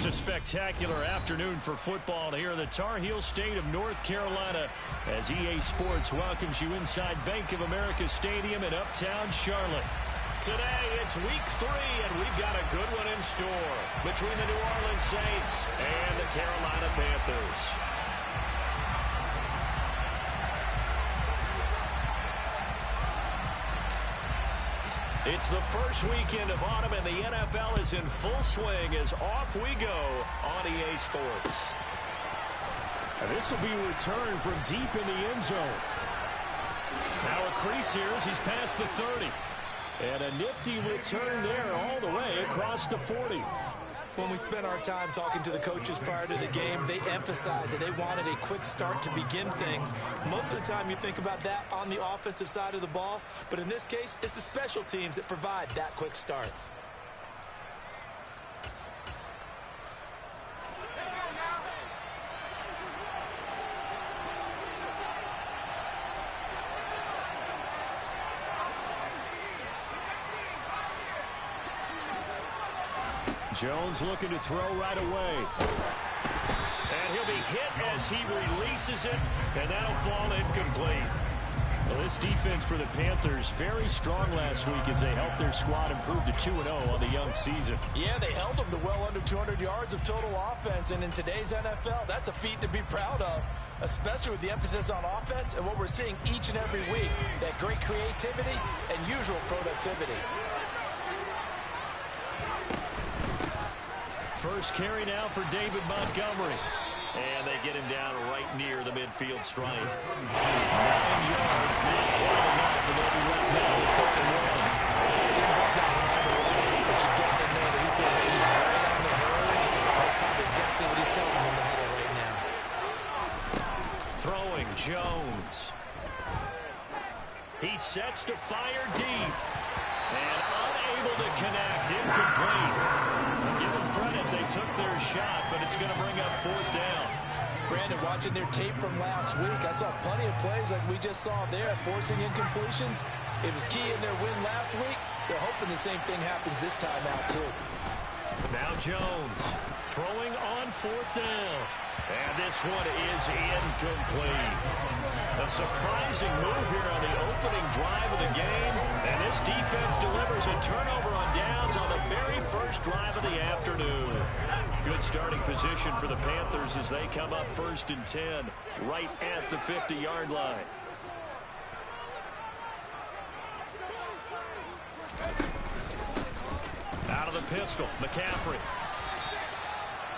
Just a spectacular afternoon for football here in the Tar Heel state of North Carolina as EA Sports welcomes you inside Bank of America Stadium in Uptown Charlotte. Today, it's week 3, and we've got a good one in store between the New Orleans Saints and the Carolina Panthers. It's the first weekend of autumn, and the NFL is in full swing as off we go on EA Sports. And this will be a return from deep in the end zone. Now a crease here as he's past the 30. And a nifty return there all the way across the 40. When we spent our time talking to the coaches prior to the game, they emphasized that they wanted a quick start to begin things. Most of the time you think about that on the offensive side of the ball, but in this case, it's the special teams that provide that quick start. Jones looking to throw right away. And he'll be hit as he releases it, and that'll fall incomplete. Well, this defense for the Panthers, very strong last week as they helped their squad improve to 2-0 on the young season. Yeah, they held them to well under 200 yards of total offense, and in today's NFL, that's a feat to be proud of, especially with the emphasis on offense and what we're seeing each and every week, that great creativity and usual productivity. First carry now for David Montgomery. And they get him down right near the midfield stripe. 9 yards, not quite enough, and they'll be left now with 3rd and 1. But you got to know that he feels like he's right on the verge. That's probably exactly what he's telling him in the huddle right now. Throwing Jones. He sets to fire deep. And unable to connect, incomplete. Give them credit, they took their shot, but it's going to bring up 4th down. Brandon, watching their tape from last week, I saw plenty of plays like we just saw there, forcing incompletions. It was key in their win last week. They're hoping the same thing happens this time out, too. Now Jones throwing on 4th down. And this one is incomplete. A surprising move here on the opening drive of the game. And this defense delivers a turnover on downs on the very first drive of the afternoon. Good starting position for the Panthers as they come up 1st and 10 right at the 50-yard line. Out of the pistol, McCaffrey.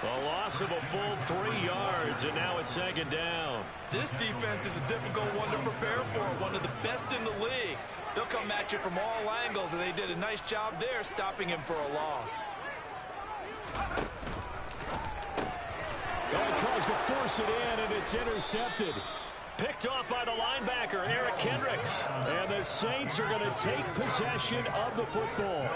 A loss of a full 3 yards, and now it's 2nd down. This defense is a difficult one to prepare for, one of the best in the league. They'll come at you from all angles, and they did a nice job there stopping him for a loss. Oh, tries to force it in, and it's intercepted. Picked off by the linebacker, Eric Kendricks. And the Saints are going to take possession of the football.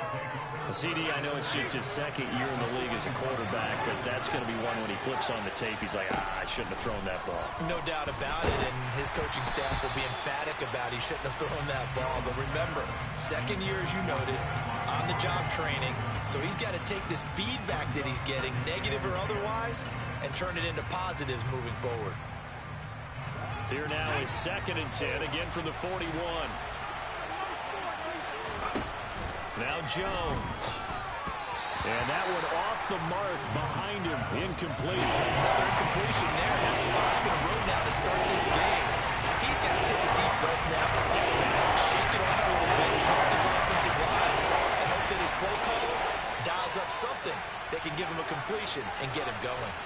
CD, I know it's just his 2nd year in the league as a quarterback, but that's going to be one when he flips on the tape. He's like, I shouldn't have thrown that ball. No doubt about it, and his coaching staff will be emphatic about he shouldn't have thrown that ball. But remember, 2nd year, as you noted, on-the-job training. So he's got to take this feedback that he's getting, negative or otherwise, and turn it into positives moving forward. Here now is 2nd and 10, again from the 41. Now Jones. And that one off the mark behind him. Incomplete. Another completion there. That's 5 in a row now to start this game. He's got to take a deep breath now, step back, shake it off a little bit, trust his offensive line, and hope that his play caller dials up something that can give him a completion and get him going.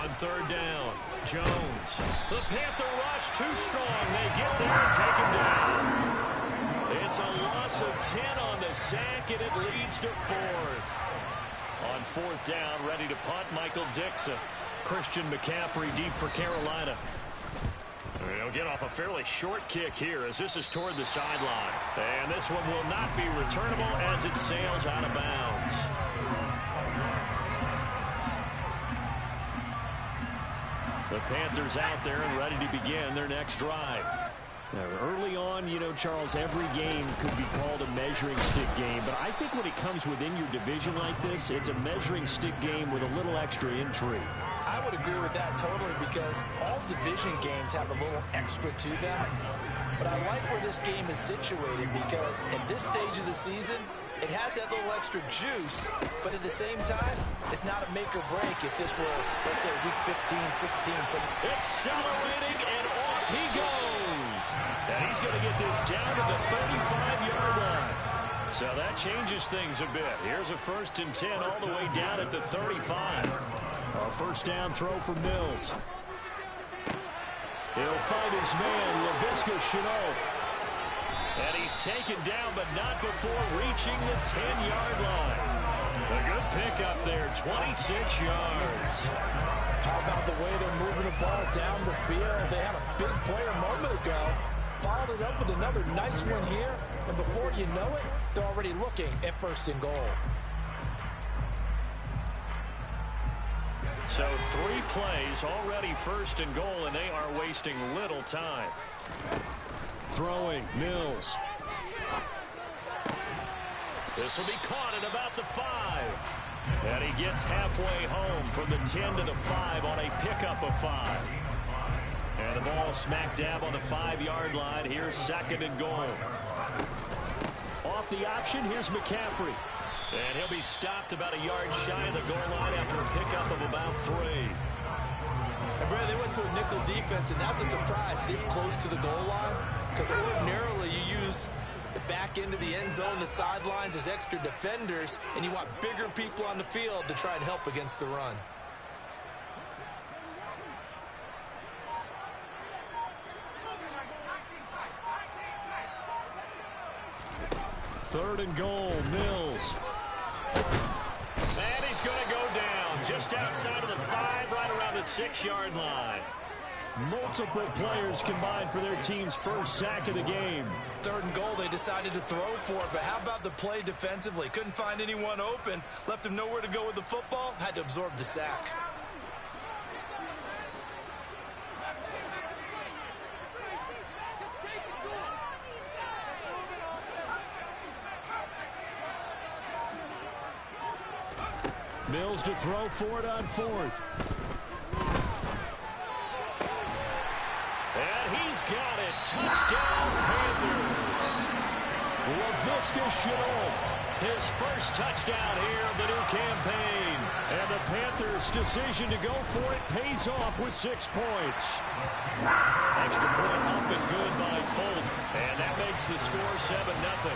On 3rd down, Jones. The Panther rush too strong. They get there and take him down. It's a loss of 10 on the sack, and it leads to 4th. On 4th down, ready to punt, Michael Dixon. Christian McCaffrey deep for Carolina. They'll get off a fairly short kick here as this is toward the sideline. And this one will not be returnable as it sails out of bounds. The Panthers out there and ready to begin their next drive. Early on, you know, Charles, every game could be called a measuring stick game. But I think when it comes within your division like this, it's a measuring stick game with a little extra intrigue. I would agree with that totally because all division games have a little extra to them. But I like where this game is situated because at this stage of the season, it has that little extra juice, but at the same time, it's not a make or break if this were, let's say, week 15, 16. Accelerating, and off he goes. And he's going to get this down to the 35-yard line. So that changes things a bit. Here's a 1st and 10 all the way down at the 35. A first down throw for Mills. He'll find his man, Laviska Shenault. And he's taken down, but not before reaching the 10-yard line. A good pickup there, 26 yards. How about the way they're moving the ball down the field? They had a big play a moment ago. Followed it up with another nice one here. And before you know it, they're already looking at 1st and goal. So 3 plays, already 1st and goal, and they are wasting little time. Throwing, Mills. This will be caught at about the 5. And he gets halfway home from the 10 to the 5 on a pickup of 5. And the ball smack dab on the 5-yard line. Here's 2nd and goal. Off the option, here's McCaffrey. And he'll be stopped about a yard shy of the goal line after a pickup of about 3. And Brad, they went to a nickel defense, and that's a surprise this close to the goal line. Because ordinarily you use the back end of the end zone, the sidelines as extra defenders, and you want bigger people on the field to try and help against the run. Third and goal, Mills. And he's going to go down just outside of the 5, right around the 6-yard line. Multiple players combined for their team's first sack of the game. Third and goal, they decided to throw for it, but how about the play defensively? Couldn't find anyone open, left him nowhere to go with the football, had to absorb the sack. Mills to throw for it on 4th. And he's got it. Touchdown, Panthers. Laviska Shenault, his first touchdown here of the new campaign. And the Panthers' decision to go for it pays off with 6 points. Extra point up and good by Folk. And that makes the score 7-0.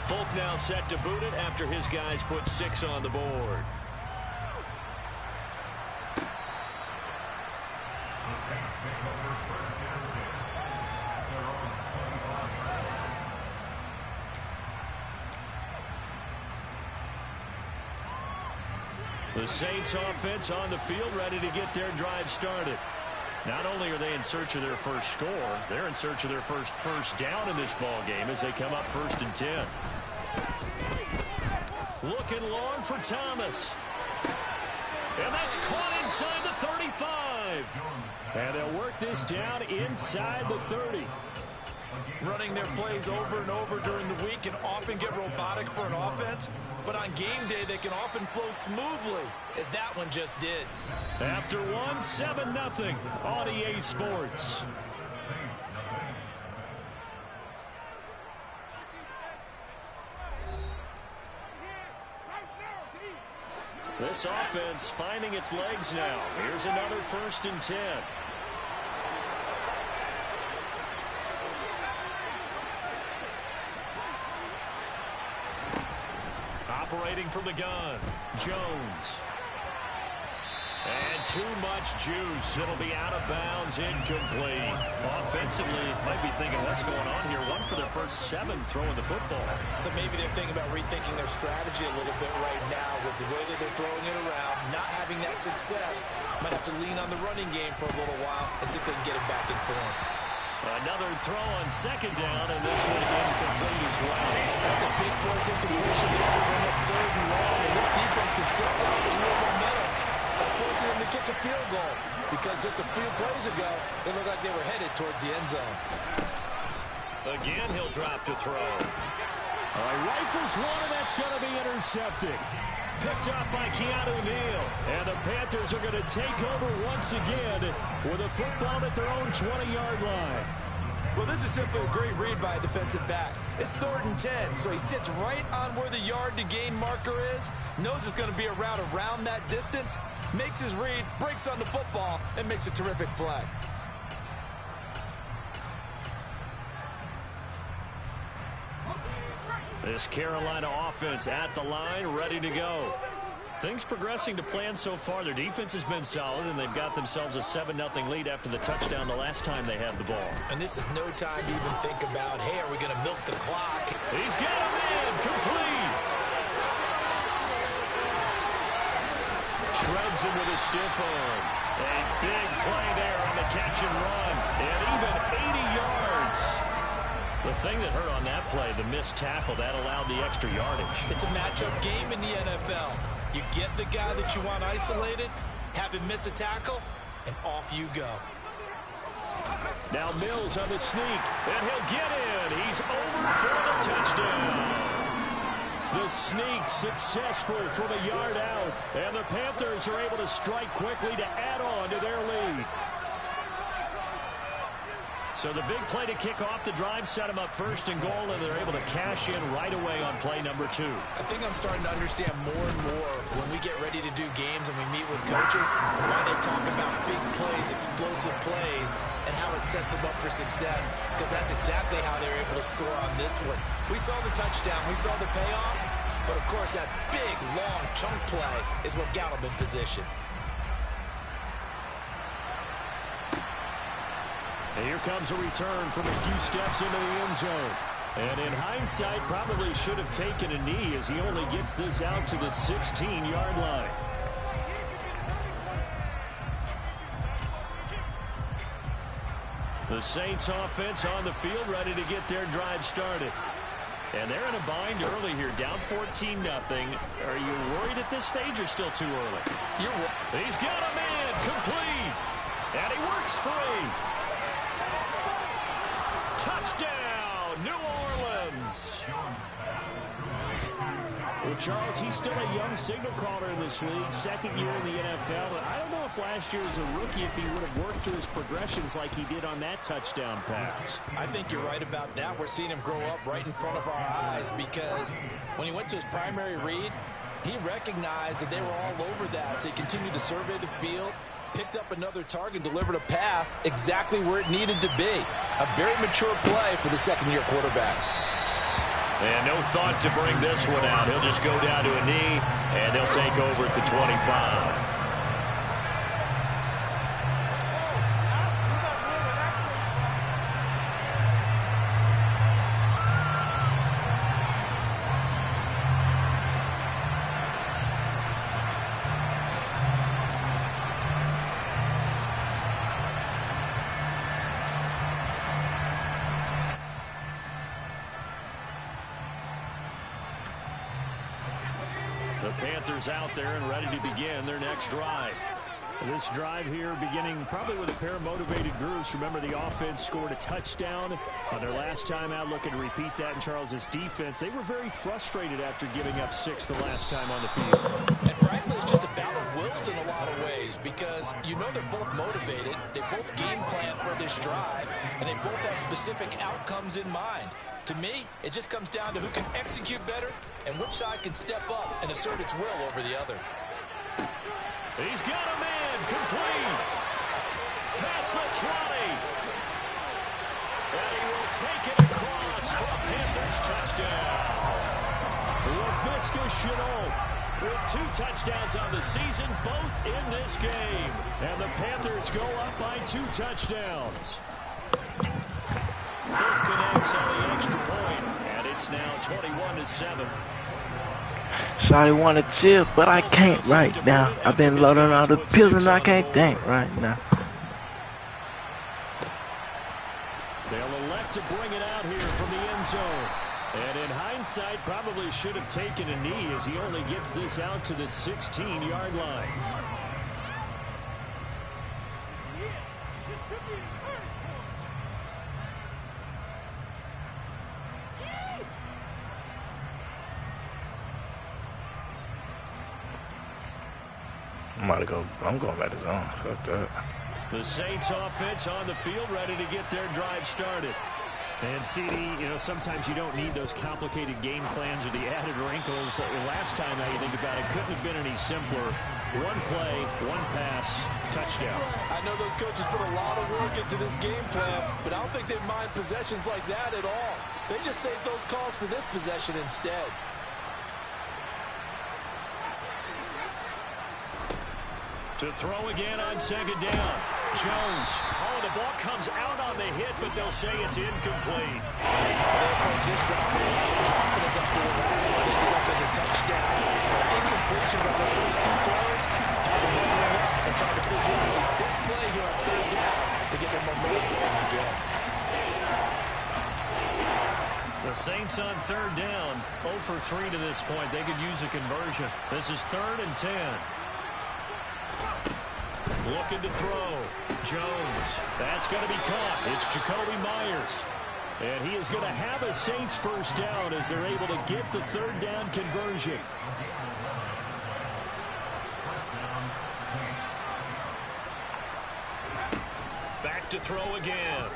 Folk now set to boot it after his guys put 6 on the board. The Saints offense on the field ready to get their drive started. Not only are they in search of their first score, they're in search of their first down in this ball game as they come up 1st and 10. Looking long for Thomas. And that's caught inside the 35. And they'll work this down inside the 30. Running their plays over and over during the week can often get robotic for an offense, but on game day they can often flow smoothly, as that one just did. After 1, 7-0 on EA Sports. This offense finding its legs now. Here's another 1st and 10. Operating from the gun, Jones. And too much juice. It'll be out of bounds, incomplete. Offensively, might be thinking, what's going on here? One for their first 7 throwing the football. So maybe they're thinking about rethinking their strategy a little bit right now with the way that they're throwing it around, not having that success. Might have to lean on the running game for a little while and see if they can get it back in form. Another throw on 2nd down, and this one incomplete as well. That's a big force incompletion there to bring up 3rd and long, and this defense can still salvage a little momentum by forcing them to kick a field goal, because just a few plays ago, it looked like they were headed towards the end zone. Again, he'll drop to throw. All right, rifles one, and that's going to be intercepted. Picked up by Keanu Neal. And the Panthers are going to take over once again with a football at their own 20-yard line. Well, this is simply a great read by a defensive back. It's 3rd and 10, so he sits right on where the yard-to-gain marker is, knows it's going to be a route around that distance, makes his read, breaks on the football, and makes a terrific play. This Carolina offense at the line, ready to go. Things progressing to plan so far. Their defense has been solid, and they've got themselves a 7-0 lead after the touchdown the last time they had the ball. And this is no time to even think about, hey, are we going to milk the clock? He's got a man, complete. Shreds him with a stiff arm. A big play there on the catch and run, and even 80 yards. The thing that hurt on that play, the missed tackle, that allowed the extra yardage. It's a matchup game in the NFL. You get the guy that you want isolated, have him miss a tackle, and off you go. Now Mills on the sneak, and he'll get in. He's over for the touchdown. The sneak successful from a yard out, and the Panthers are able to strike quickly to add on to their lead. So the big play to kick off the drive set them up 1st and goal, and they're able to cash in right away on play number 2. I think I'm starting to understand more and more when we get ready to do games and we meet with coaches, why they talk about big plays, explosive plays, and how it sets them up for success, because that's exactly how they're able to score on this one. We saw the touchdown, we saw the payoff, but of course that big, long chunk play is what got them in position. And here comes a return from a few steps into the end zone. And in hindsight, probably should have taken a knee as he only gets this out to the 16-yard line. The Saints offense on the field, ready to get their drive started. And they're in a bind early here, down 14-0. Are you worried at this stage or still too early? He's got a man, complete. And he works free. Touchdown, New Orleans. Well, Charles, he's still a young signal caller in this league, 2nd year in the NFL. But I don't know if last year as a rookie, if he would have worked through his progressions like he did on that touchdown pass. I think you're right about that. We're seeing him grow up right in front of our eyes, because when he went to his primary read, he recognized that they were all over that. So he continued to survey the field, picked up another target, delivered a pass exactly where it needed to be. A very mature play for the 2nd-year quarterback. And no thought to bring this one out. He'll just go down to a knee, and they'll take over at the 25. The Panthers out there and ready to begin their next drive. This drive here beginning probably with a pair of motivated groups. Remember, the offense scored a touchdown on their last time out, looking to repeat that in Charles's defense. They were very frustrated after giving up 6 the last time on the field. And frankly, it's just a battle of wills in a lot of ways, because you know they're both motivated, they both game plan for this drive, and they both have specific outcomes in mind. To me, it just comes down to who can execute better and which side can step up and assert its will over the other. He's got a man, complete. Past the 20. And he will take it across for a Panthers touchdown. Laviska Shenault with 2 touchdowns on the season, both in this game. And the Panthers go up by 2 touchdowns. Foot connects on the extra point, and it's now 21-7. Shawty wanna chill, but I can't right now. I've been loading all the pills and I can't think right now. They'll elect to bring it out here from the end zone. And in hindsight, probably should have taken a knee as he only gets this out to the 16-yard line. I'm going back to zone. Fuck that. The Saints offense on the field, ready to get their drive started. And CD, you know, sometimes you don't need those complicated game plans or the added wrinkles. Last time, now you think about it, couldn't have been any simpler. 1 play, 1 pass, touchdown. I know those coaches put a lot of work into this game plan, but I don't think they mind possessions like that at all. They just save those calls for this possession instead. To throw again on 2nd down. Jones. Oh, the ball comes out on the hit, but they'll say it's incomplete. They approach this drive with a lot of confidence after the last one. Ended up as a touchdown. But incompletions on the first 2 throws has them wondering up and trying to figure out a big play here on 3rd down to get their momentum going again. The Saints on 3rd down. 0 for 3 to this point. They could use a conversion. This is 3rd and 10. Looking to throw. Jones. That's going to be caught. It's Jacoby Myers. And he is going to have a Saints first down as they're able to get the 3rd down conversion. Back to throw again.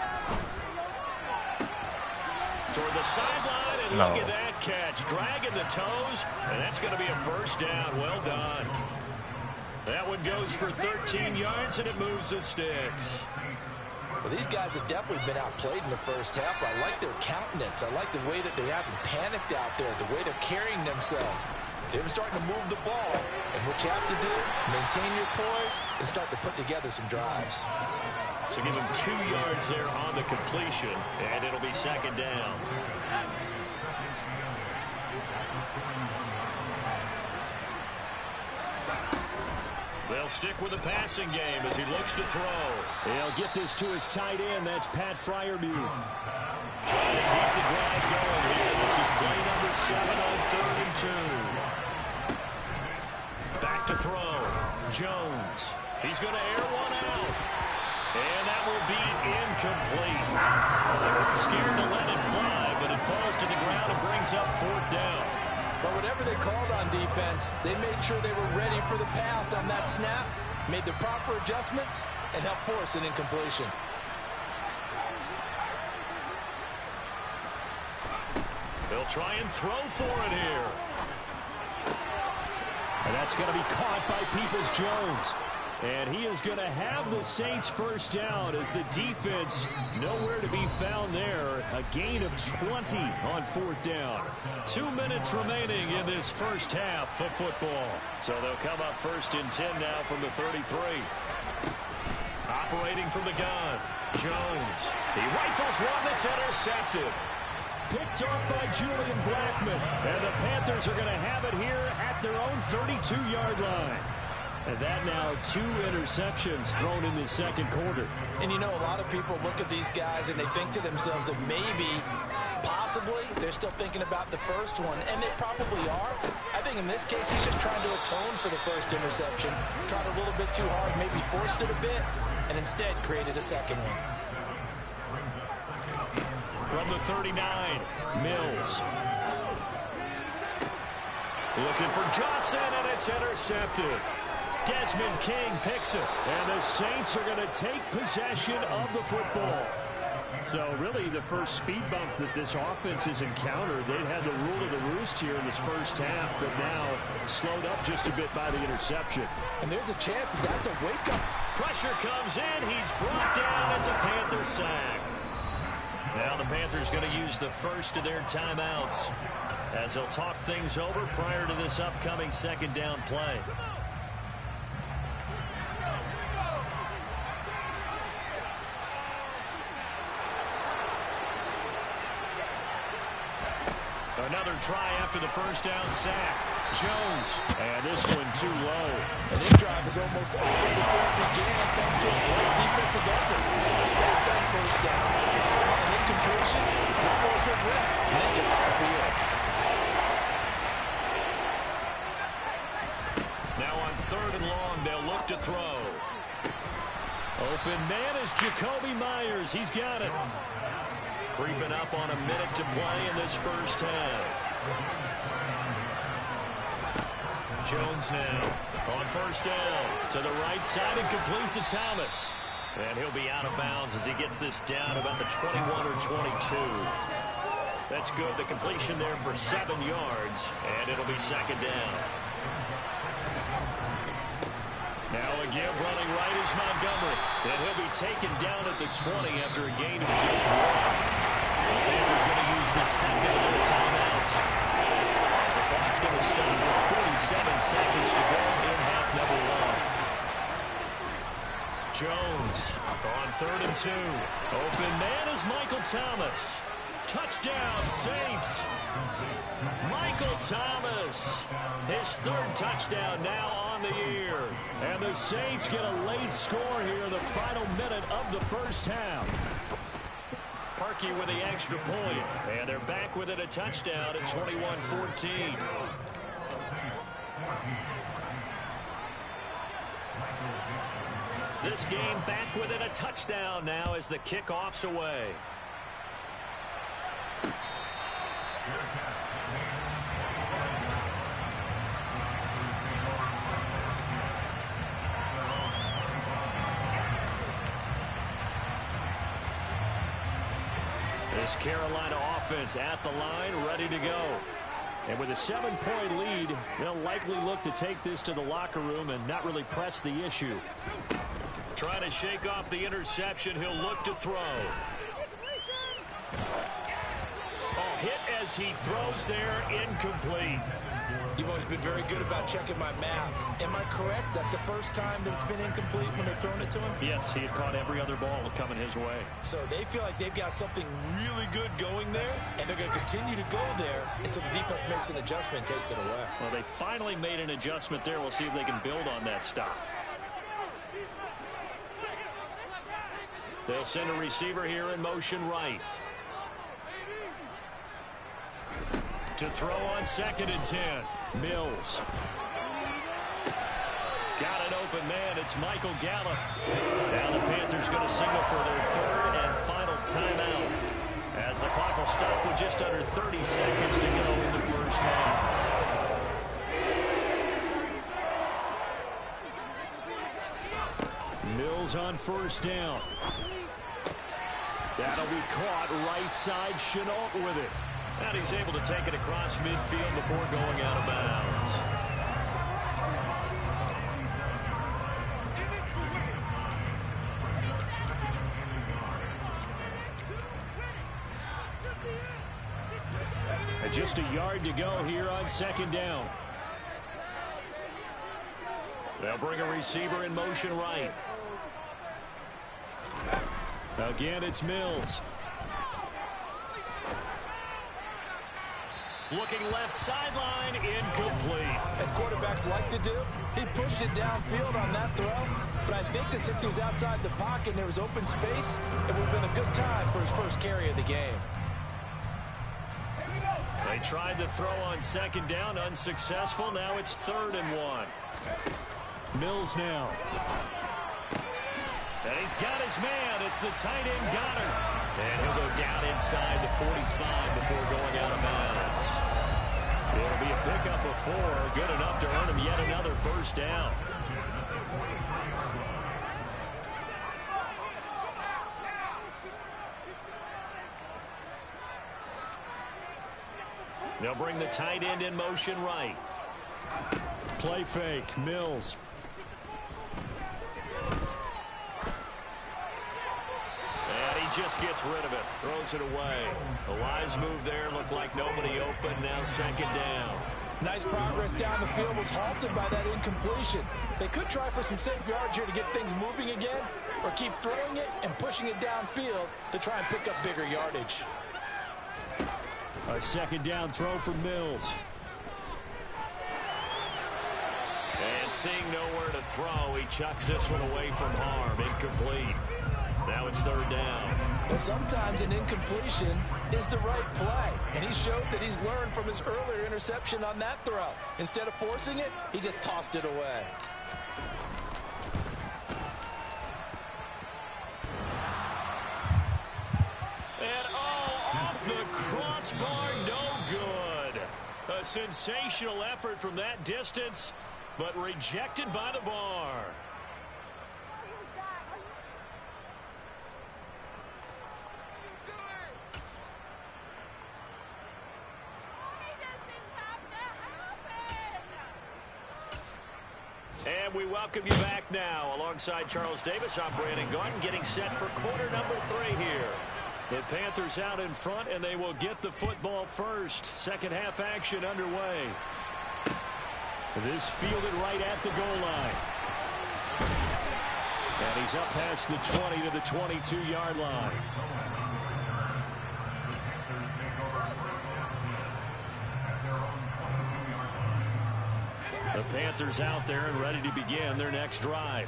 Toward the sideline, and look at that catch. Dragging the toes, and that's going to be a first down. Well done. That one goes for 13 yards, and it moves the sticks. Well, these guys have definitely been outplayed in the first half. I like their countenance. I like the way that they haven't panicked out there, the way they're carrying themselves. They're starting to move the ball, and what you have to do, maintain your poise and start to put together some drives. So give them 2 yards there on the completion, and it'll be 2nd down. They'll stick with the passing game as he looks to throw. They'll get this to his tight end. That's Pat Freiermuth. Trying to keep the drive going here. This is play number 7 on 3rd and 2. Back to throw. Jones. He's going to air one out. And that will be incomplete. They weren't scared to let it fly, but it falls to the ground and brings up 4th down. But whatever they called on defense, they made sure they were ready for the pass on that snap, made the proper adjustments, and helped force an incompletion. They'll try and throw for it here. And that's going to be caught by Peoples-Jones. And he is going to have the Saints first down as the defense nowhere to be found there. A gain of 20 on 4th down. 2 minutes remaining in this first half of football. So they'll come up 1st and 10 now from the 33. Operating from the gun, Jones. He rifles one that's intercepted. Picked off by Julian Blackmon. And the Panthers are going to have it here at their own 32-yard line. And that now 2 interceptions thrown in the 2nd quarter. And you know, a lot of people look at these guys and they think to themselves that maybe, possibly, they're still thinking about the first one. And they probably are. I think in this case, he's just trying to atone for the first interception. Tried a little bit too hard, maybe forced it a bit, and instead created a second one. From the 39, Mills. Looking for Johnson, and it's intercepted. Desmond King picks it. And the Saints are going to take possession of the football. So really the first speed bump that this offense has encountered, they've had the rule of the roost here in this first half, but now slowed up just a bit by the interception. And there's a chance that that's a wake-up. Pressure comes in. He's brought down. It's a Panther sack. Now the Panthers going to use the first of their timeouts as they'll talk things over prior to this upcoming second down play. Another try after the first down sack. Jones. And this one too low. And this drive is almost over before it began thanks to a great defensive effort. Sacked on first down. An incompletion. One more good rep. And they get off the field. Now on 3rd and long, they'll look to throw. Open man is Jakobi Meyers. He's got it. Creeping up on a minute to play in this first half. Jones now on first down to the right side and complete to Thomas. And he'll be out of bounds as he gets this down about the 21 or 22. That's good. The completion there for 7 yards, and it'll be second down. Now a give running right is Montgomery. And he'll be taken down at the 20 after a gain of just 1. The Panthers going to use the second of their timeouts. As the clock's going to stop with 47 seconds to go in half number 1. Jones on 3rd and 2. Open man is Michael Thomas. Touchdown, Saints. Michael Thomas. His 3rd touchdown now on the year. And the Saints get a late score here in the final minute of the first half. Parkey with the extra point. And they're back within a touchdown at 21-14. This game back within a touchdown now as the kickoff's away. This Carolina offense at the line, ready to go. And with a 7-point lead, they'll likely look to take this to the locker room and not really press the issue. Trying to shake off the interception, he'll look to throw. Oh, hit as he throws there, incomplete. You've always been very good about checking my math. Am I correct? That's the first time that it's been incomplete when they've thrown it to him? Yes, he had caught every other ball coming his way. So they feel like they've got something really good going there, and they're going to continue to go there until the defense makes an adjustment and takes it away. Well, they finally made an adjustment there. We'll see if they can build on that stop. They'll send a receiver here in motion right. To throw on 2nd and 10. Mills. Got an open man. It's Michael Gallup. Now the Panthers going to signal for their 3rd and final timeout. As the clock will stop with just under 30 seconds to go in the first half. Mills on first down. That'll be caught right side. Shenault with it. And he's able to take it across midfield before going out of bounds. And just a yard to go here on 2nd down. They'll bring a receiver in motion right. Again, it's Mills. Looking left sideline, incomplete. As quarterbacks like to do, he pushed it downfield on that throw. But I think that since he was outside the pocket and there was open space, it would have been a good time for his first carry of the game. They tried to throw on 2nd down, unsuccessful. Now it's 3rd and 1. Mills now. And he's got his man. It's the tight end Goddard. And he'll go down inside the 45 before going out of bounds. It'll be a pickup of 4. Good enough to earn him yet another first down. They'll bring the tight end in motion right. Play fake. Mills. And he just gets rid of it. Throws it away. The wise move there. Looked like nobody open. Now second down. Nice progress down the field, was halted by that incompletion. They could try for some safe yards here to get things moving again, or keep throwing it and pushing it downfield to try and pick up bigger yardage. A second down throw for Mills. And seeing nowhere to throw, he chucks this one away from harm. Incomplete. Now it's third down. Well, sometimes an incompletion is the right play, and he showed that he's learned from his earlier interception on that throw. Instead of forcing it, he just tossed it away. And off the crossbar, no good. A sensational effort from that distance, but rejected by the bar. And we welcome you back now. Alongside Charles Davis, I'm Brandon Gaudin, getting set for quarter number 3 here. The Panthers out in front, and they will get the football first. Second half action underway. This fielded right at the goal line. And he's up past the 20 to the 22-yard line. The Panthers out there and ready to begin their next drive.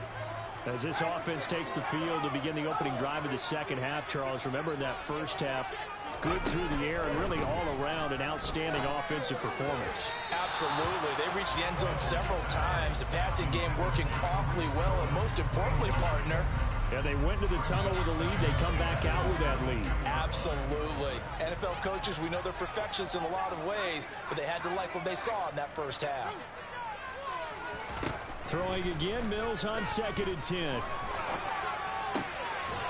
As this offense takes the field to begin the opening drive of the second half, Charles, remember in that first half, good through the air and really all around an outstanding offensive performance. Absolutely. They reached the end zone several times. The passing game working awfully well, and most importantly, partner, yeah, they went to the tunnel with a lead. They come back out with that lead. Absolutely. NFL coaches, we know they're perfectionists in a lot of ways, but they had to like what they saw in that first half. Throwing again, Mills on second and 10.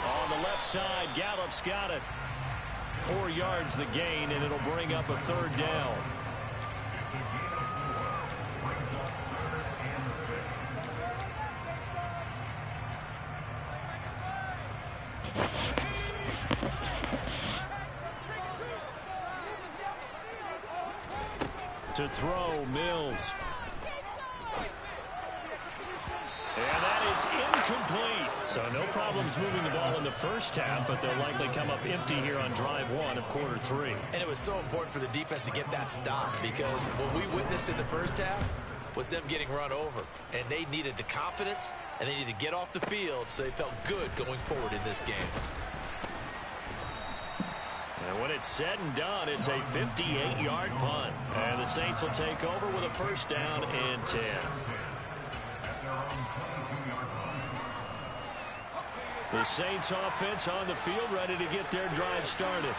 On the left side, Gallup's got it. 4 yards the gain, and it'll bring up a third down. To throw, Mills. And that is incomplete. So no problems moving the ball in the first half, but they'll likely come up empty here on drive 1 of quarter 3. And it was so important for the defense to get that stop, because what we witnessed in the first half was them getting run over. And they needed the confidence, and they needed to get off the field so they felt good going forward in this game. And when it's said and done, it's a 58-yard punt. And the Saints will take over with a first down and 10. The Saints offense on the field ready to get their drive started.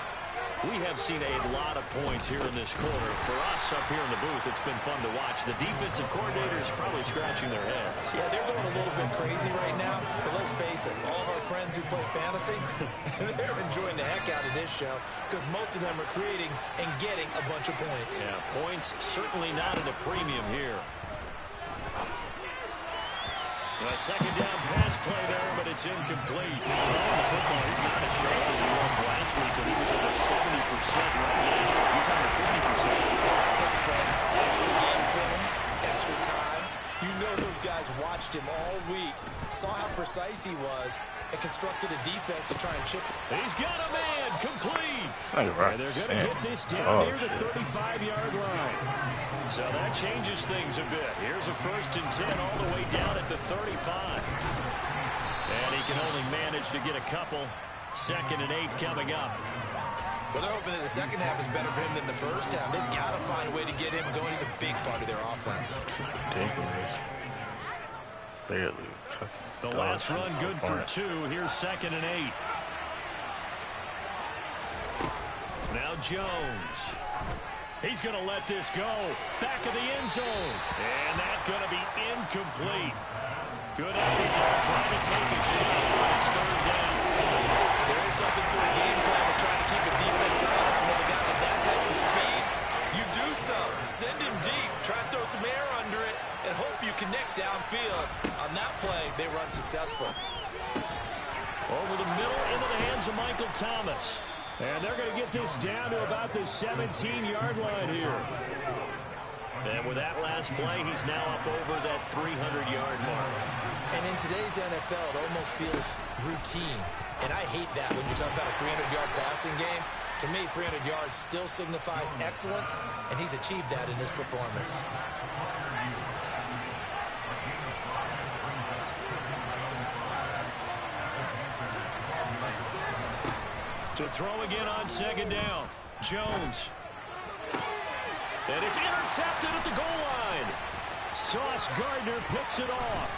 We have seen a lot of points here in this quarter. For us up here in the booth, it's been fun to watch. The defensive coordinators probably scratching their heads. Yeah, they're going a little bit crazy right now. But let's face it, all of our friends who play fantasy, they're enjoying the heck out of this show because most of them are creating and getting a bunch of points. Yeah, points certainly not at a premium here. A second down pass play there, but it's incomplete. Throwing the football, he's not as sharp as he was last week, but he was over 70% right now. He's under 50%. That comes from extra game film, extra time. You know those guys watched him all week, saw how precise he was, and constructed a defense to try and chip. He's got a man, complete. Right. And they're going to get this down near the 35-yard line. So that changes things a bit. Here's a first and 10 all the way down at the 35. And he can only manage to get a couple. Second and 8 coming up. Well, they're hoping that the second half is better for him than the first half. They've got to find a way to get him going. He's a big part of their offense. The last run good for 2. Here's second and 8. Now Jones. He's going to let this go. Back of the end zone. And that's going to be incomplete. Good effort there, trying to take a shot. It's third down. There is something to a game plan with trying to keep a defense honest. With a guy with that type of speed, you do so. Send him deep. Try and throw some air under it and hope you connect downfield. On that play, they run successful. Over the middle into the hands of Michael Thomas. And they're going to get this down to about the 17-yard line here. And with that last play, he's now up over that 300-yard mark. And in today's NFL, it almost feels routine. And I hate that when you're talking about a 300-yard passing game. To me, 300 yards still signifies excellence, and he's achieved that in his performance. To throw again on second down. Jones. And it's intercepted at the goal line. Sauce Gardner picks it off.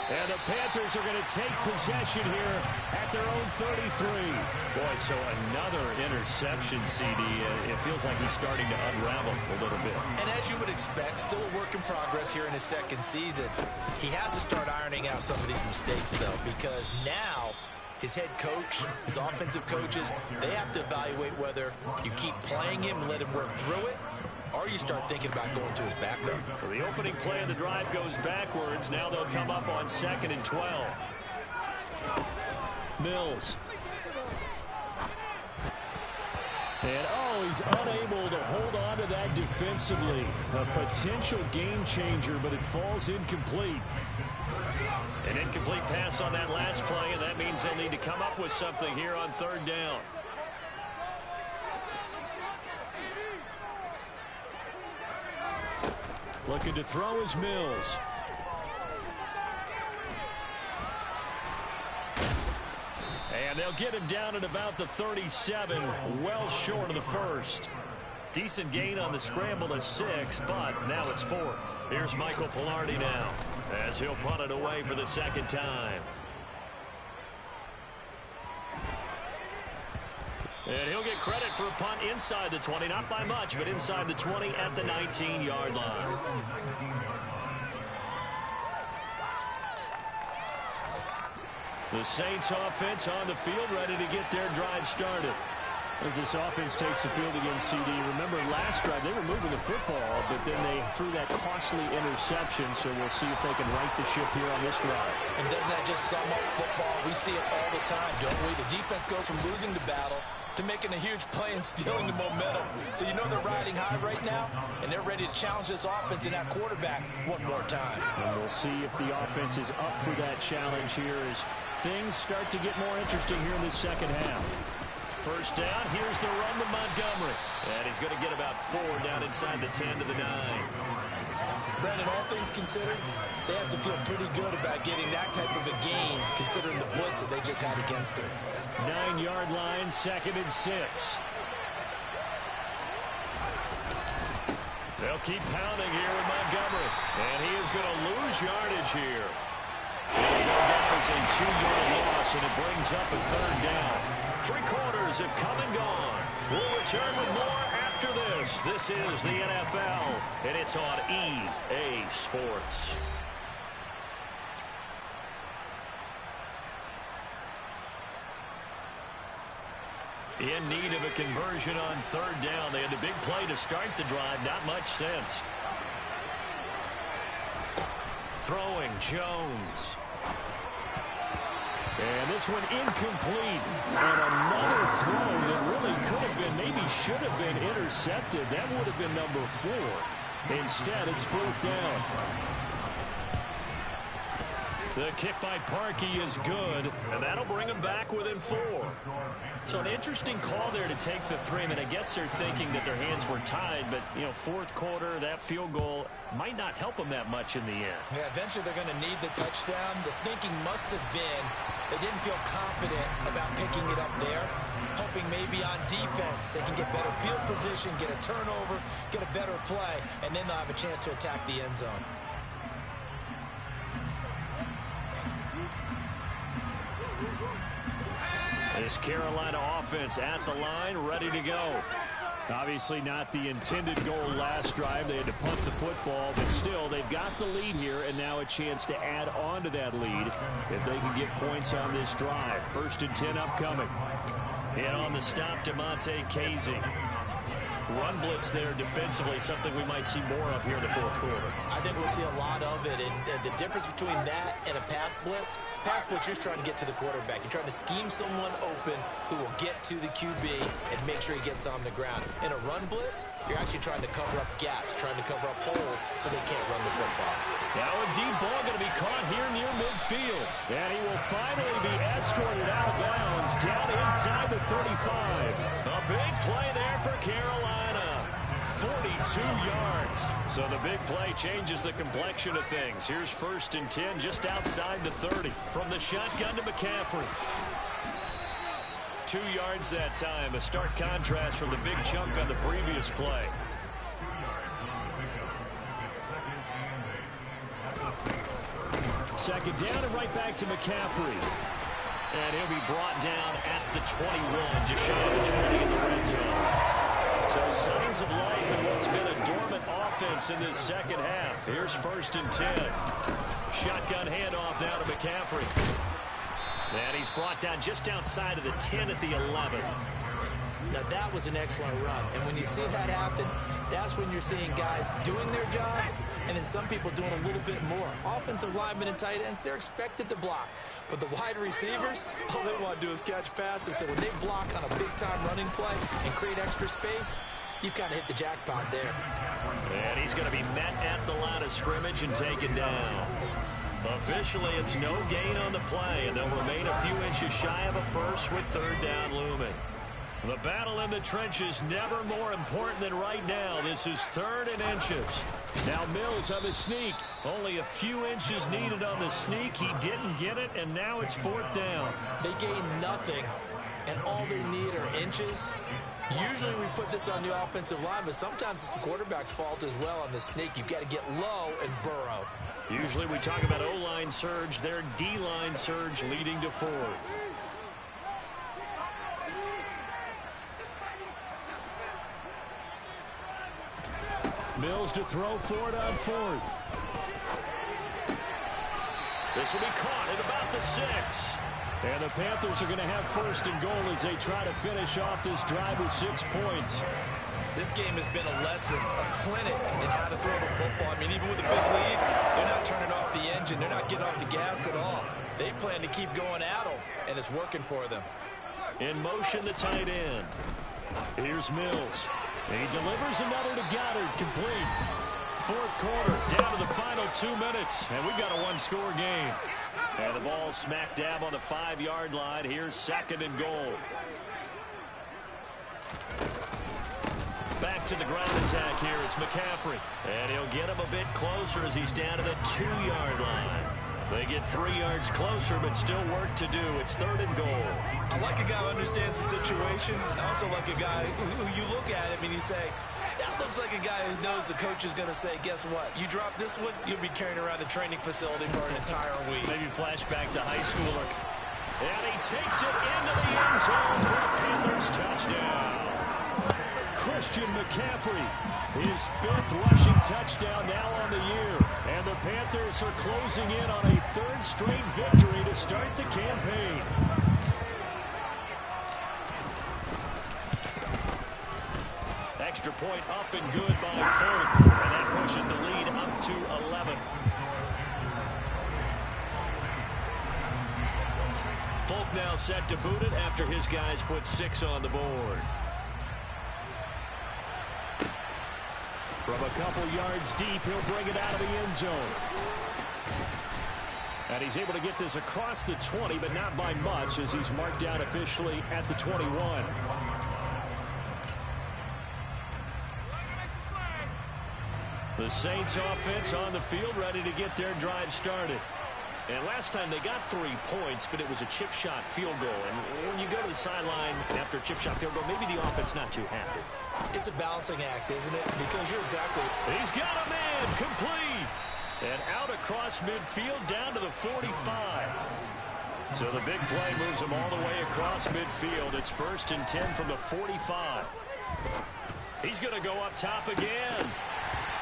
And the Panthers are going to take possession here at their own 33. Boy, so another interception, CD. It feels like he's starting to unravel a little bit. And as you would expect, still a work in progress here in his second season. He has to start ironing out some of these mistakes, though, because now his head coach, his offensive coaches, they have to evaluate whether you keep playing him and let him work through it, or you start thinking about going to his backup. So the opening play of the drive goes backwards. Now they'll come up on 2nd and 12. Mills. And, he's unable to hold on to that defensively. A potential game changer, but it falls incomplete. An incomplete pass on that last play, and that means they'll need to come up with something here on 3rd down. Looking to throw is Mills. And they'll get him down at about the 37, well short of the first. Decent gain on the scramble at 6, but now it's 4th. Here's Michael Palardy now, as he'll punt it away for the second time. And he'll get credit for a punt inside the 20, not by much, but inside the 20 at the 19-yard line. The Saints offense on the field, ready to get their drive started. As this offense takes the field against CD, remember last drive they were moving the football, but then they threw that costly interception, so we'll see if they can right the ship here on this drive. And doesn't that just sum up football? We see it all the time, don't we? The defense goes from losing the battle to making a huge play and stealing the momentum. So you know they're riding high right now, and they're ready to challenge this offense and that quarterback one more time. And we'll see if the offense is up for that challenge here as things start to get more interesting here in the second half. First down, here's the run to Montgomery. And he's going to get about 4 down inside the 10 to the 9. Brandon, all things considered, they have to feel pretty good about getting that type of a gain considering the blitz that they just had against them. 9-yard line, 2nd and 6. They'll keep pounding here with Montgomery. And he is going to lose yardage here. It'll go down as a 2-yard loss, and it brings up a 3rd down. 3 quarters have come and gone. We'll return with more after this. This is the NFL, and it's on EA Sports. In need of a conversion on 3rd down. They had a big play to start the drive. Not much sense. Throwing Jones. And this one incomplete. And another throw that really could have been, maybe should have been intercepted. That would have been number 4. Instead, it's 4th down. The kick by Parkey is good, and that'll bring him back within 4. So an interesting call there to take the 3. I mean, I guess they're thinking that their hands were tied, but, 4th quarter, that field goal might not help them that much in the end. Yeah, eventually they're going to need the touchdown. The thinking must have been they didn't feel confident about picking it up there, hoping maybe on defense they can get better field position, get a turnover, get a better play, and then they'll have a chance to attack the end zone. This Carolina offense at the line, ready to go. Obviously not the intended goal last drive. They had to punt the football, but still, they've got the lead here, and now a chance to add on to that lead if they can get points on this drive. 1st and 10 upcoming. And on the stop, DeMonte Casey. run blitz there defensively, something we might see more of here in the fourth quarter. I think we'll see a lot of it, and the difference between that and a pass blitz, you're just trying to get to the quarterback. You're trying to scheme someone open who will get to the QB and make sure he gets on the ground. In a run blitz, you're actually trying to cover up gaps, trying to cover up holes so they can't run the football. Now a deep ball going to be caught here near midfield. And he will finally be escorted out of bounds down inside the 35. A big play there for Carolina. 42 yards. So the big play changes the complexion of things. Here's 1st and 10 just outside the 30. From the shotgun to McCaffrey. 2 yards that time. A stark contrast from the big chunk on the previous play. Second down and right back to McCaffrey. And he'll be brought down at the 21, just shy of the 20 in the red zone. So signs of life in what's been a dormant offense in this second half. Here's 1st and 10. Shotgun handoff now to McCaffrey. And he's brought down just outside of the 10 at the 11. Now that was an excellent run. And when you see that happen, that's when you're seeing guys doing their job and then some people doing a little bit more. Offensive linemen and tight ends, they're expected to block. But the wide receivers, all they want to do is catch passes. So when they block on a big-time running play and create extra space, you've kind of hit the jackpot there. And he's going to be met at the line of scrimmage and taken down. Officially, it's no gain on the play, and they'll remain a few inches shy of a first with 3rd down looming. The battle in the trenches never more important than right now. This is 3rd and inches. Now Mills on the sneak. Only a few inches needed on the sneak. He didn't get it, and now it's 4th down. They gain nothing, and all they need are inches. Usually we put this on the offensive line, but sometimes it's the quarterback's fault as well on the sneak. You've got to get low and burrow. Usually we talk about O-line surge. Their D-line surge leading to 4th. Mills to throw for it on 4th. This will be caught at about the 6. And the Panthers are going to have 1st and goal as they try to finish off this drive with 6 points. This game has been a lesson, a clinic in how to throw the football. I mean, even with a big lead, they're not turning off the engine. They're not getting off the gas at all. They plan to keep going at them, and it's working for them. In motion, the tight end. Here's Mills. He delivers another to Goddard, complete. 4th quarter, down to the final 2 minutes, and we've got a 1-score game. And the ball smack dab on the 5-yard line. Here's 2nd and goal. Back to the ground attack here. It's McCaffrey. And he'll get him a bit closer as he's down to the 2-yard line. They get 3 yards closer, but still work to do. It's 3rd and goal. I like a guy who understands the situation. I also like a guy who you look at him and you say, that looks like a guy who knows the coach is going to say, guess what? You drop this one, you'll be carrying around the training facility for an entire week. Maybe flashback to high school. And he takes it into the end zone for a Panthers touchdown. Christian McCaffrey, his 5th rushing touchdown now on the year. And the Panthers are closing in on a 3rd straight victory to start the campaign. Extra point up and good by Folk. And that pushes the lead up to 11. Folk now set to boot it after his guys put 6 on the board. From a couple yards deep, he'll bring it out of the end zone. And he's able to get this across the 20, but not by much, as he's marked down officially at the 21. The Saints offense on the field, ready to get their drive started. And last time they got 3 points, but it was a chip shot field goal. And when you go to the sideline after a chip shot field goal, maybe the offense not too happy. It's a balancing act, isn't it? Because you're exactly... He's got a man, complete. And out across midfield, down to the 45. So the big play moves him all the way across midfield. It's 1st and 10 from the 45. He's going to go up top again.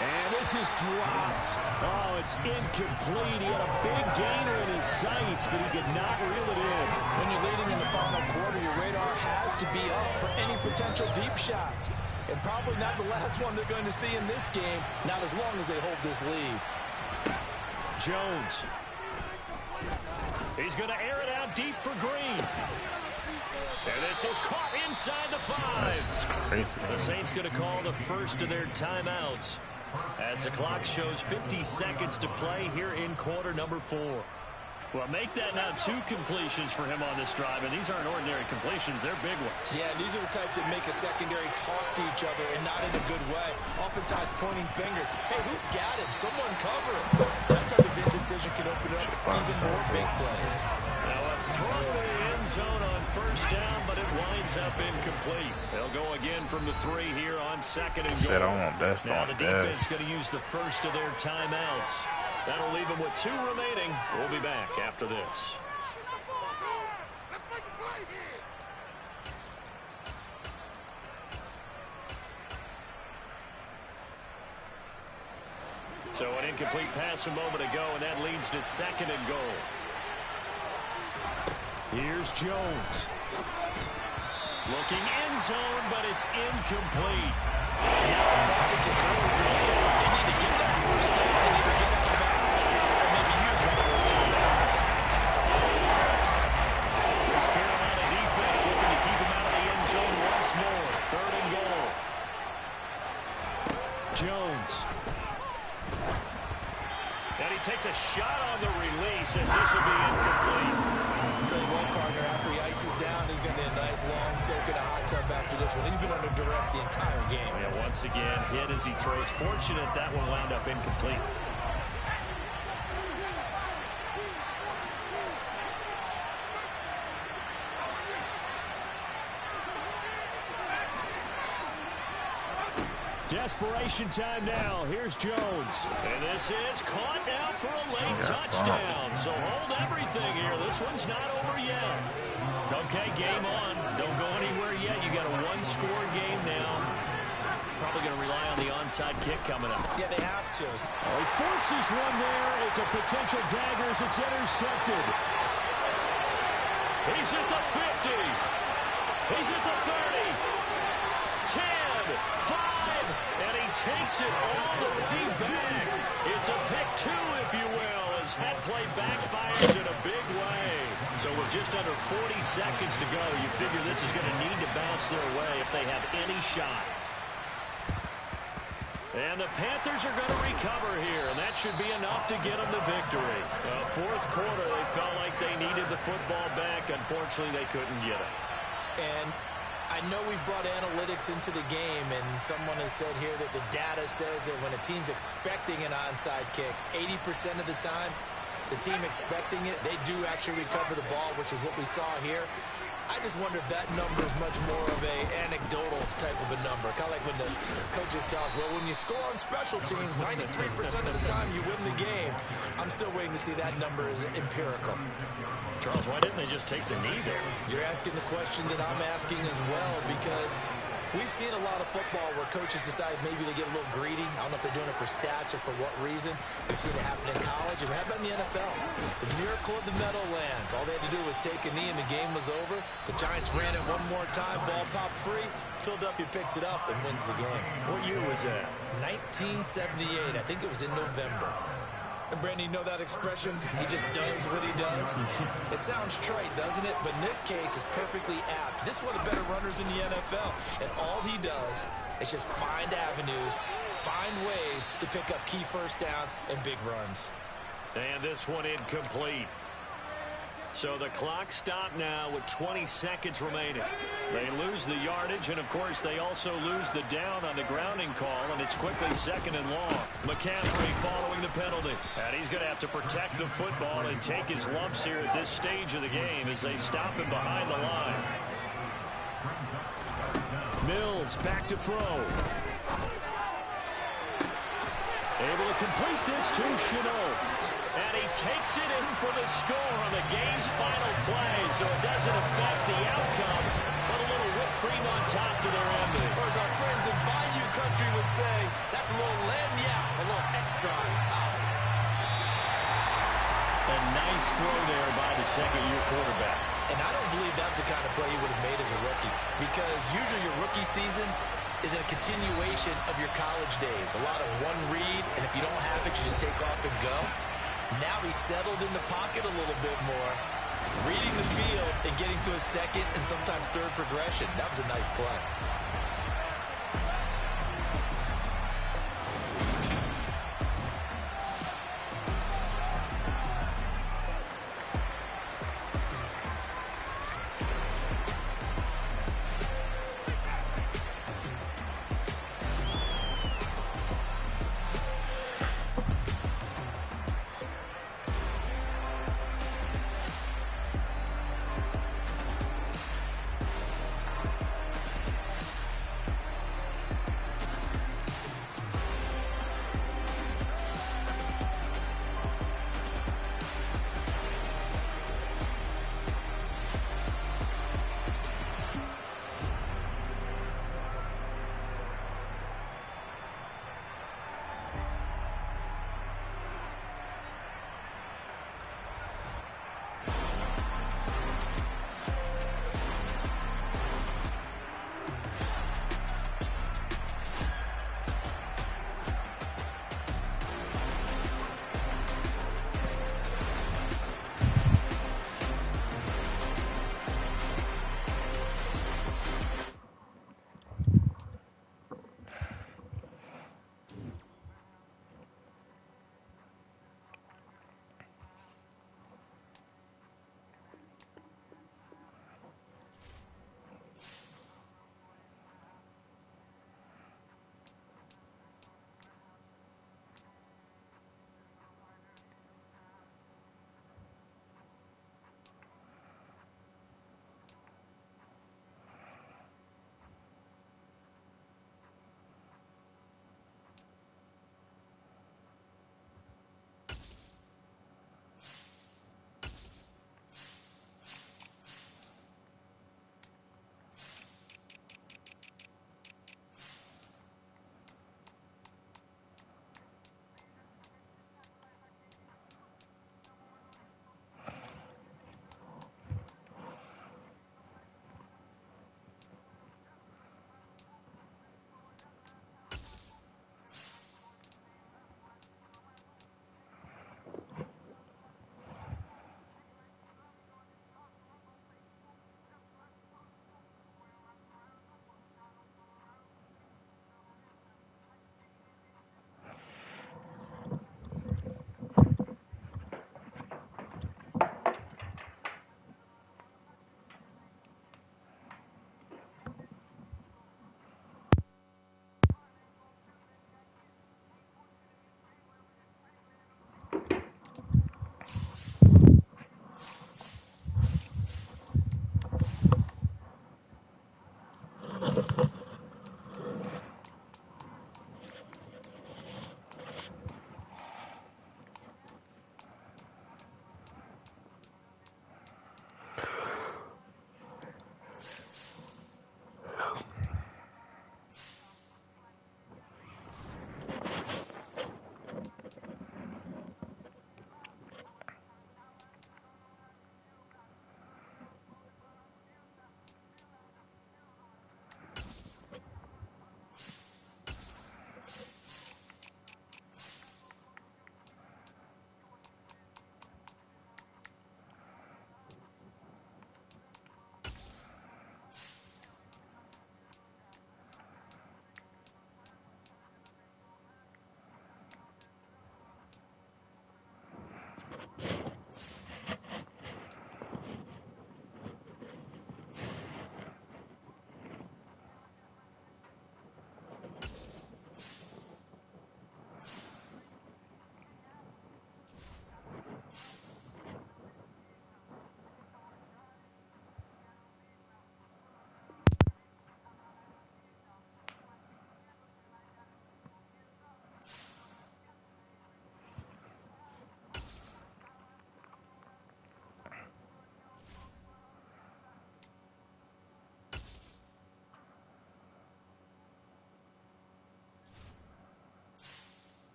And this is dropped. Oh, it's incomplete. He had a big gainer in his sights, but he could not reel it in. When you're leading in the final quarter, your radar has to be up for any potential deep shots. And probably not the last one they're going to see in this game, not as long as they hold this lead. Jones. He's going to air it out deep for Green. And this is caught inside the 5. The Saints going to call the first of their timeouts as the clock shows 50 seconds to play here in quarter number 4. Well, make that now 2 completions for him on this drive, and these aren't ordinary completions. They're big ones. Yeah, these are the types that make a secondary talk to each other and not in a good way. Oftentimes pointing fingers. Hey, who's got him? Someone cover him. That type of indecision can open up even more big plays. Now a throw to the end zone on first down, but it winds up incomplete. They'll go again from the 3 here on second and goal. Now the defense going to use the first of their timeouts. That'll leave them with 2 remaining. We'll be back after this. So an incomplete pass a moment ago, and that leads to second and goal. Here's Jones. Looking end zone, but it's incomplete. Now the focus is really good. They need to get that first down. They need to get out of bounds. Or maybe use one of those timeouts. This Carolina defense looking to keep him out of the end zone once more. Third and goal. Jones. And he takes a shot on the release as this will be incomplete. I'll tell you what, partner, after he ices down, he's going to be a nice long soak in a hot tub after this one. He's been under duress the entire game. Yeah, once again, hit as he throws. Fortunate that one wound up incomplete. Desperation time now. Here's Jones. And this is caught now for a late touchdown. So hold everything here. This one's not over yet. Okay, game on. Don't go anywhere yet. You got a 1-score game now. Probably going to rely on the onside kick coming up. Yeah, they have to. Oh, he forces one there. It's a potential dagger as it's intercepted. He's at the 50. He's at the 30. 10, 5, and he takes it all the way back. It's a pick 2, if you will, as that play backfires in a big way. So with just under 40 seconds to go, you figure this is going to need to bounce their way if they have any shot. And the Panthers are going to recover here, and that should be enough to get them the victory. Fourth quarter, they felt like they needed the football back. Unfortunately, they couldn't get it. And I know we brought analytics into the game, and someone has said here that the data says that when a team's expecting an onside kick, 80% of the time, the team expecting it, they do actually recover the ball, which is what we saw here. I just wonder if that number is much more of a anecdotal type of a number. Kind of like when the coaches tell us, well, when you score on special teams, 93% of the time you win the game. I'm still waiting to see that number is empirical. Charles, why didn't they just take the knee there? You're asking the question that I'm asking as well, because we've seen a lot of football where coaches decide maybe they get a little greedy. I don't know if they're doing it for stats or for what reason. We've seen it happen in college, and how about in the NFL? The miracle of the Meadowlands. All they had to do was take a knee, and the game was over. The Giants ran it one more time. Ball popped free. Philadelphia picks it up and wins the game. What year was that? 1978. I think it was in November. And Brandon, you know that expression? He just does what he does. It sounds trite, doesn't it? But in this case, it's perfectly apt. This is one of the better runners in the NFL. And all he does is just find avenues, find ways to pick up key first downs and big runs. And this one incomplete. So the clock stopped now with 20 seconds remaining. They lose the yardage, and of course they also lose the down on the grounding call, and it's quickly second and long. McCaffrey following the penalty. And he's going to have to protect the football and take his lumps here at this stage of the game as they stop him behind the line. Mills back to throw. Able to complete this to Shenault. And he takes it in for the score on the game's final play, so it doesn't affect the outcome, but a little cream on top to their ending. Or as our friends in Bayou Country would say, that's a little a little extra on top. A nice throw there by the second-year quarterback. And I don't believe that's the kind of play he would have made as a rookie, because usually your rookie season is a continuation of your college days. A lot of one read, and if you don't have it, you just take off and go. Now he's settled in the pocket a little bit more, reading the field and getting to a second and sometimes third progression. That was a nice play.